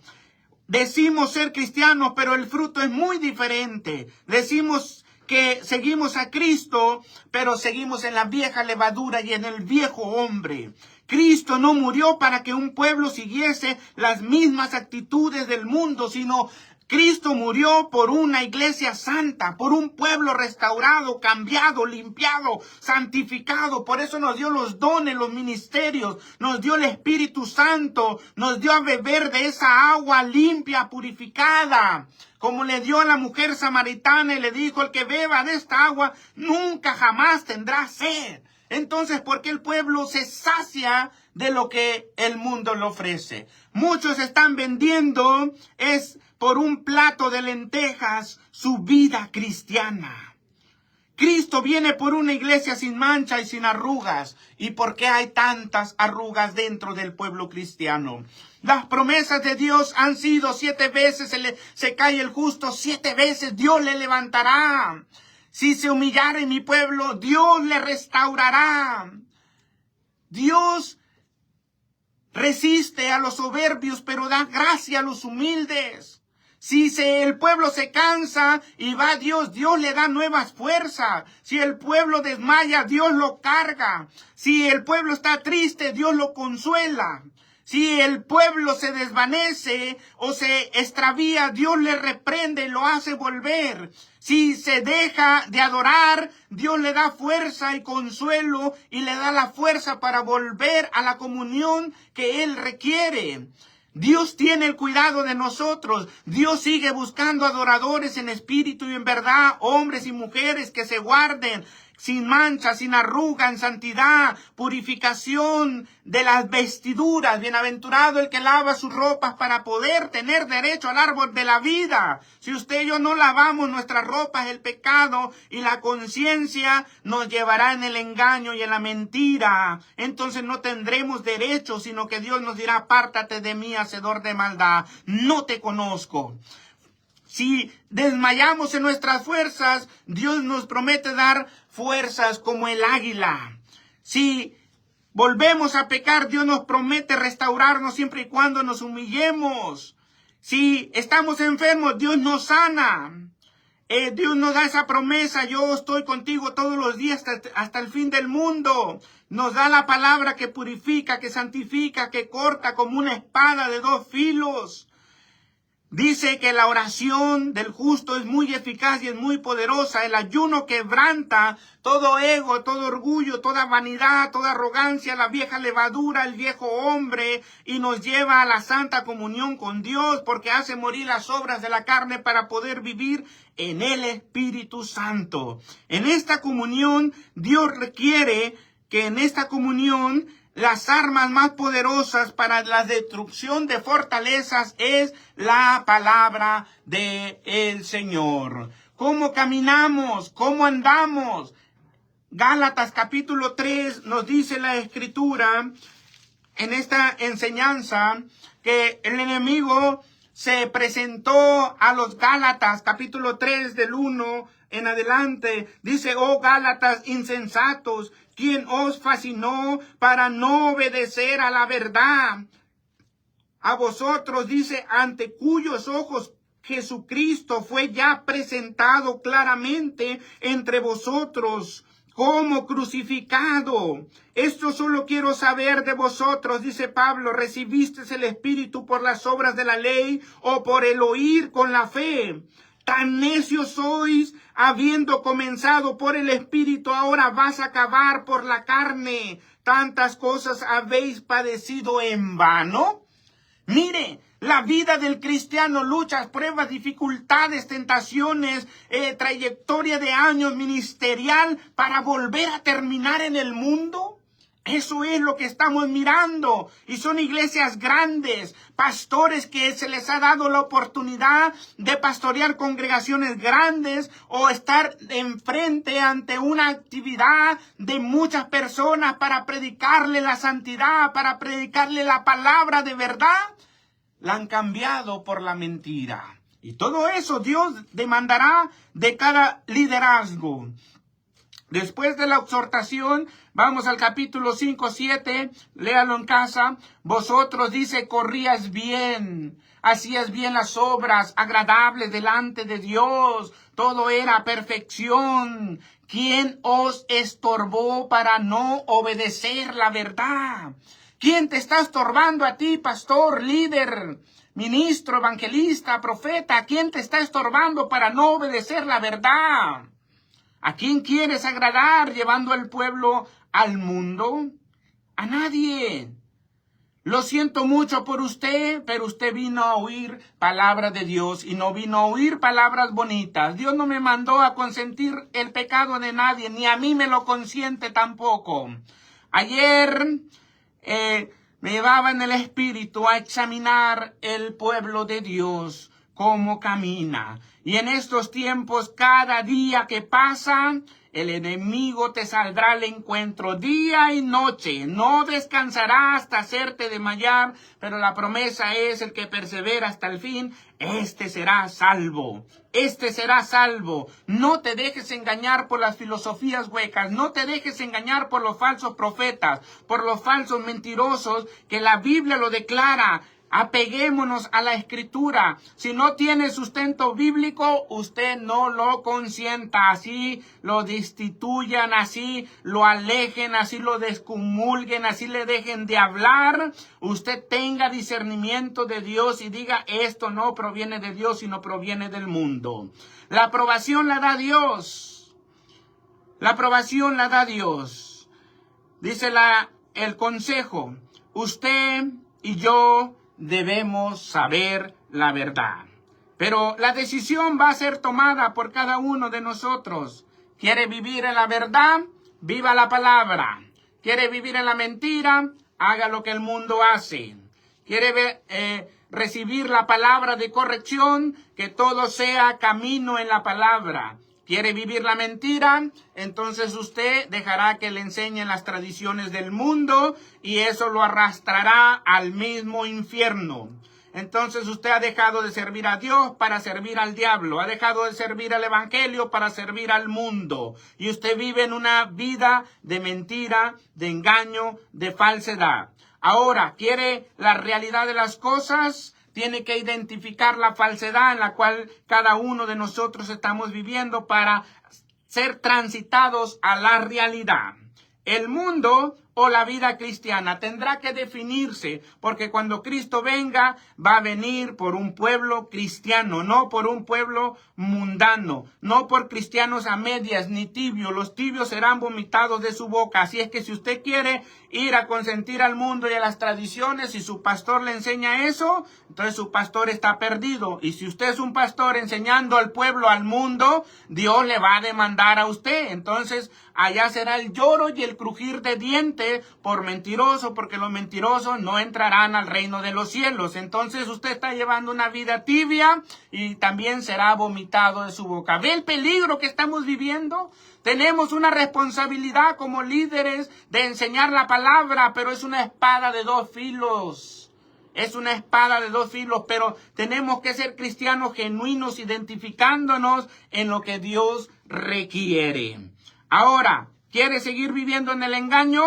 Decimos ser cristianos, pero el fruto es muy diferente. Decimos que seguimos a Cristo, pero seguimos en la vieja levadura y en el viejo hombre. Cristo no murió para que un pueblo siguiese las mismas actitudes del mundo, sino Cristo murió por una iglesia santa, por un pueblo restaurado, cambiado, limpiado, santificado. Por eso nos dio los dones, los ministerios, nos dio el Espíritu Santo, nos dio a beber de esa agua limpia, purificada, como le dio a la mujer samaritana y le dijo: el que beba de esta agua nunca jamás tendrá sed. Entonces, ¿por qué el pueblo se sacia de lo que el mundo le ofrece? Muchos están vendiendo es por un plato de lentejas su vida cristiana. Cristo viene por una iglesia sin mancha y sin arrugas. ¿Y por qué hay tantas arrugas dentro del pueblo cristiano? Las promesas de Dios han sido 7 veces se cae el justo, 7 veces Dios le levantará. Si se humillare mi pueblo, Dios le restaurará. Dios resiste a los soberbios, pero da gracia a los humildes. Si el pueblo se cansa y va a Dios, Dios le da nuevas fuerzas. Si el pueblo desmaya, Dios lo carga. Si el pueblo está triste, Dios lo consuela. Si el pueblo se desvanece o se extravía, Dios le reprende y lo hace volver. Si se deja de adorar, Dios le da fuerza y consuelo y le da la fuerza para volver a la comunión que Él requiere. Dios tiene el cuidado de nosotros. Dios sigue buscando adoradores en espíritu y en verdad, hombres y mujeres que se guarden sin mancha, sin arruga, en santidad, purificación de las vestiduras. Bienaventurado el que lava sus ropas para poder tener derecho al árbol de la vida. Si usted y yo no lavamos nuestras ropas, el pecado y la conciencia nos llevará en el engaño y en la mentira. Entonces no tendremos derecho, sino que Dios nos dirá: apártate de mí, hacedor de maldad, no te conozco. Si desmayamos en nuestras fuerzas, Dios nos promete dar fuerzas como el águila. Si volvemos a pecar, Dios nos promete restaurarnos siempre y cuando nos humillemos. Si estamos enfermos, Dios nos sana. Dios nos da esa promesa: yo estoy contigo todos los días hasta el fin del mundo. Nos da la palabra que purifica, que santifica, que corta como una espada de 2 filos. Dice que la oración del justo es muy eficaz y es muy poderosa. El ayuno quebranta todo ego, todo orgullo, toda vanidad, toda arrogancia, la vieja levadura, el viejo hombre, y nos lleva a la santa comunión con Dios, porque hace morir las obras de la carne para poder vivir en el Espíritu Santo. En esta comunión, Dios requiere que en esta comunión las armas más poderosas para la destrucción de fortalezas es la palabra del Señor. ¿Cómo caminamos? ¿Cómo andamos? Gálatas capítulo 3 nos dice la Escritura en esta enseñanza que el enemigo se presentó a los Gálatas, capítulo 3 del 1 en adelante. Dice: oh Gálatas insensatos, ¿quién os fascinó para no obedecer a la verdad? A vosotros, dice, ante cuyos ojos Jesucristo fue ya presentado claramente entre vosotros como crucificado. Esto solo quiero saber de vosotros, dice Pablo: ¿recibisteis el Espíritu por las obras de la ley o por el oír con la fe? Tan necios sois, habiendo comenzado por el Espíritu, ahora vas a acabar por la carne. ¿Tantas cosas habéis padecido en vano? Mire, la vida del cristiano: luchas, pruebas, dificultades, tentaciones, trayectoria de años ministerial para volver a terminar en el mundo. Eso es lo que estamos mirando. Y son iglesias grandes, pastores que se les ha dado la oportunidad de pastorear congregaciones grandes o estar enfrente ante una actividad de muchas personas para predicarle la santidad, para predicarle la palabra de verdad. La han cambiado por la mentira. Y todo eso Dios demandará de cada liderazgo. Después de la exhortación, vamos al capítulo 5, 7, léalo en casa. Vosotros, dice, corrías bien, hacías bien las obras, agradables delante de Dios, todo era perfección. ¿Quién os estorbó para no obedecer la verdad? ¿Quién te está estorbando a ti, pastor, líder, ministro, evangelista, profeta? ¿Quién te está estorbando para no obedecer la verdad? ¿A quién quieres agradar llevando al pueblo al mundo? A nadie. Lo siento mucho por usted, pero usted vino a oír palabra de Dios y no vino a oír palabras bonitas. Dios no me mandó a consentir el pecado de nadie, ni a mí me lo consiente tampoco. Ayer me llevaba en el espíritu a examinar el pueblo de Dios, cómo camina. Y en estos tiempos, cada día que pasa, el enemigo te saldrá al encuentro día y noche. No descansará hasta hacerte desmayar, pero la promesa es: el que persevera hasta el fin, este será salvo. Este será salvo. No te dejes engañar por las filosofías huecas. No te dejes engañar por los falsos profetas, por los falsos mentirosos, que la Biblia lo declara. Apeguémonos a la Escritura. Si no tiene sustento bíblico, usted no lo consienta. Así lo destituyan, así lo alejen, así lo descomulguen, así le dejen de hablar. Usted tenga discernimiento de Dios y diga: esto no proviene de Dios, sino proviene del mundo. La aprobación la da Dios. La aprobación la da Dios. Dice el consejo: usted y yo debemos saber la verdad. Pero la decisión va a ser tomada por cada uno de nosotros. ¿Quiere vivir en la verdad? Viva la palabra. ¿Quiere vivir en la mentira? Haga lo que el mundo hace. ¿Quiere recibir la palabra de corrección? Que todo sea camino en la palabra. ¿Quiere vivir la mentira? Entonces usted dejará que le enseñen las tradiciones del mundo y eso lo arrastrará al mismo infierno. Entonces usted ha dejado de servir a Dios para servir al diablo. Ha dejado de servir al evangelio para servir al mundo. Y usted vive en una vida de mentira, de engaño, de falsedad. Ahora, ¿quiere la realidad de las cosas? Tiene que identificar la falsedad en la cual cada uno de nosotros estamos viviendo para ser transitados a la realidad. El mundo o la vida cristiana tendrá que definirse, porque cuando Cristo venga, va a venir por un pueblo cristiano, no por un pueblo mundano, no por cristianos a medias ni tibios. Los tibios serán vomitados de su boca. Así es que si usted quiere ir a consentir al mundo y a las tradiciones, y su pastor le enseña eso, entonces su pastor está perdido. Y si usted es un pastor enseñando al pueblo, al mundo, Dios le va a demandar a usted. Entonces allá será el lloro y el crujir de dientes por mentiroso, porque los mentirosos no entrarán al reino de los cielos. Entonces usted está llevando una vida tibia y también será vomitado de su boca. ¿Ve el peligro que estamos viviendo? Tenemos una responsabilidad como líderes de enseñar la palabra, pero es una espada de dos filos. Es una espada de dos filos, pero tenemos que ser cristianos genuinos, identificándonos en lo que Dios requiere. Ahora, ¿quiere seguir viviendo en el engaño?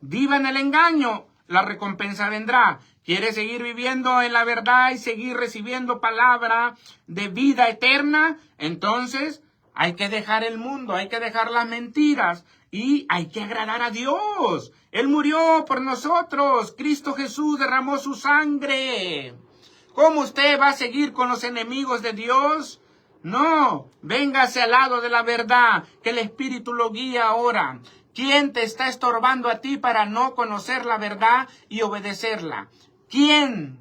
Viva en el engaño, la recompensa vendrá. ¿Quiere seguir viviendo en la verdad y seguir recibiendo palabra de vida eterna? Entonces hay que dejar el mundo, hay que dejar las mentiras y hay que agradar a Dios. Él murió por nosotros. Cristo Jesús derramó su sangre. ¿Cómo usted va a seguir con los enemigos de Dios? No, véngase al lado de la verdad, que el Espíritu lo guía ahora. ¿Quién te está estorbando a ti para no conocer la verdad y obedecerla? ¿Quién?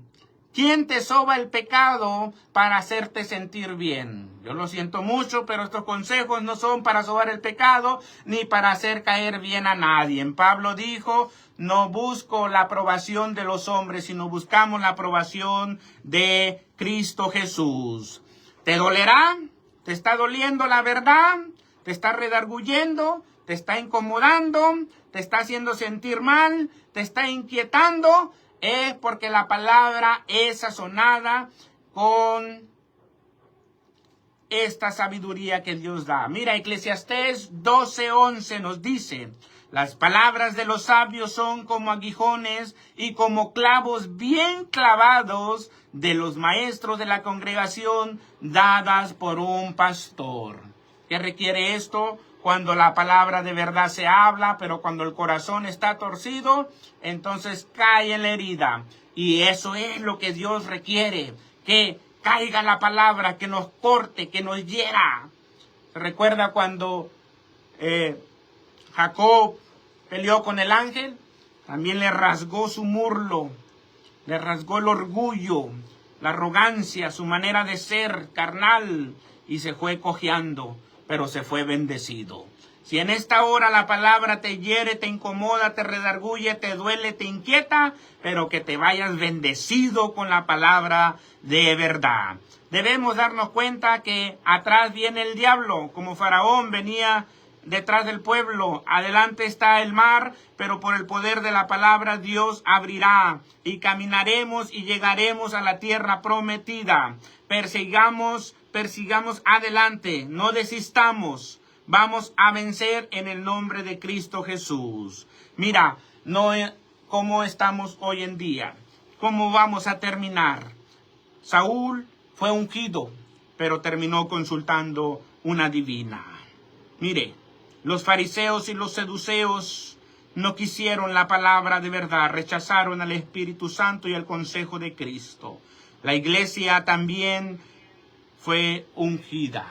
¿Quién te soba el pecado para hacerte sentir bien? Yo lo siento mucho, pero estos consejos no son para sobar el pecado ni para hacer caer bien a nadie. Pablo dijo: no busco la aprobación de los hombres, sino buscamos la aprobación de Cristo Jesús. ¿Te dolerá? ¿Te está doliendo la verdad? ¿Te está redarguyendo? ¿Te está incomodando? ¿Te está haciendo sentir mal? ¿Te está inquietando? Es porque la palabra es sazonada con esta sabiduría que Dios da. Mira, Eclesiastés 12:11 nos dice: las palabras de los sabios son como aguijones y como clavos bien clavados de los maestros de la congregación, dadas por un pastor. ¿Qué requiere esto? Cuando la palabra de verdad se habla, pero cuando el corazón está torcido, entonces cae en la herida. Y eso es lo que Dios requiere, que caiga la palabra, que nos corte, que nos hiera. ¿Recuerda cuando Jacob peleó con el ángel? También le rasgó su murlo, le rasgó el orgullo, la arrogancia, su manera de ser carnal, y se fue cojeando, pero se fue bendecido. Si en esta hora la palabra te hiere, te incomoda, te redarguye, te duele, te inquieta, pero que te vayas bendecido con la palabra de verdad. Debemos darnos cuenta que atrás viene el diablo, como Faraón venía detrás del pueblo. Adelante está el mar, pero por el poder de la palabra Dios abrirá y caminaremos y llegaremos a la tierra prometida. Persigamos adelante, no desistamos. Vamos a vencer en el nombre de Cristo Jesús. Mira, cómo estamos hoy en día, cómo vamos a terminar. Saúl fue ungido, pero terminó consultando una divina. Mire, los fariseos y los seduceos no quisieron la palabra de verdad, rechazaron al Espíritu Santo y el consejo de Cristo. La iglesia también fue ungida.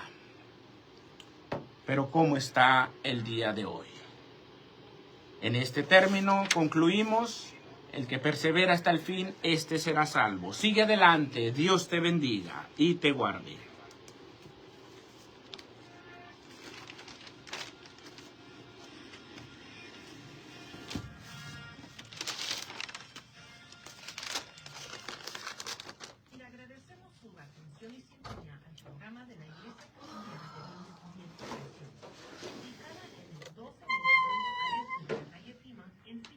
Pero ¿cómo está el día de hoy? En este término concluimos: el que persevera hasta el fin, este será salvo. Sigue adelante, Dios te bendiga y te guarde.